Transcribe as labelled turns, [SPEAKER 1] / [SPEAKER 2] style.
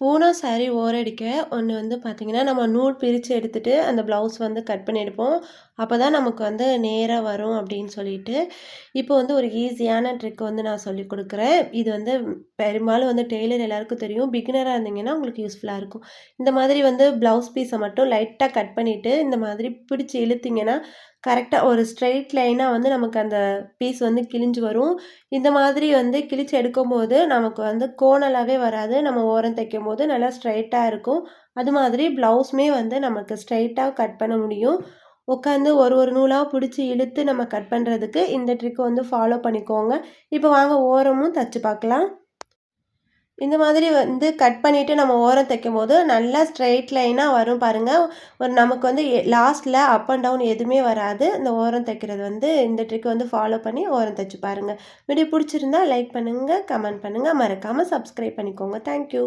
[SPEAKER 1] பூனா sorry ஓரடிக்க ஒண்ணு வந்து பார்த்தீங்கன்னா, நம்ம நூல் பிரிச்சு எடுத்துட்டு, அந்த ப்ளவுஸ் வந்து கட் பண்ணி எடுப்போம். அப்பதான் நமக்கு வந்து நேரா வரும் அப்படின்னு சொல்லிட்டு, இப்போ வந்து ஒரு ஈஸியான ட்ரிக் வந்து நான் சொல்லிக் குடுக்குறேன். இது வந்து பெரும்பாலும் வந்து டெய்லர் எல்லாருக்கும் தெரியும். பிகினரா இருந்தீங்கன்னா உங்களுக்கு யூஸ்ஃபுல்லா இருக்கும். இந்த மாதிரி வந்து ப்ளவுஸ் பீஸ மட்டும் லைட்டா கட் பண்ணிட்டு, இந்த மாதிரி பிடிச்சு இழுத்தீங்கன்னா, கரெக்ட்டா ஒரு ஸ்ட்ரெய்ட் லைனா வந்து நமக்கு அந்த பீஸ் வந்து கிழிஞ்சு வரும். இந்த மாதிரி வந்து கிழிச்சு எடுக்கும்போது, நமக்கு வந்து கோணலாவே வராது. நம்ம ஓரம் தைக்கும்போது நல்லா ஸ்ட்ரெய்ட்டா இருக்கும். அது மாதிரி ப்ளவுஸுமே வந்து நமக்கு ஸ்ட்ரெய்ட்டா கட் பண்ண முடியும். உட்காந்து ஒரு ஒரு நூலா புடிச்சு இழுத்து நம்ம கட் பண்றதுக்கு இந்த ட்ரிக் வந்து ஃபாலோ பண்ணிக்கோங்க. இப்போ வாங்க ஓரமும் தச்சு பார்க்கலாம். இந்த மாதிரி வந்து கட் பண்ணிட்டு நம்ம ஓரம் தைக்கும்போது, நல்லா ஸ்ட்ரெய்ட் லைனா வரும் பாருங்க. ஒரு நமக்கு வந்து லாஸ்ட்ல அப் அண்ட் டவுன் எதுவுமே வராது. இந்த ஓரம் தைக்கிறது வந்து இந்த ட்ரிக் வந்து ஃபாலோ பண்ணி ஓரம் தச்சு பாருங்க. வீடியோ புடிச்சிருந்தா லைக் பண்ணுங்க, கமெண்ட் பண்ணுங்க. மறக்காம சப்ஸ்கிரைப் பண்ணிக்கோங்க. Thank you.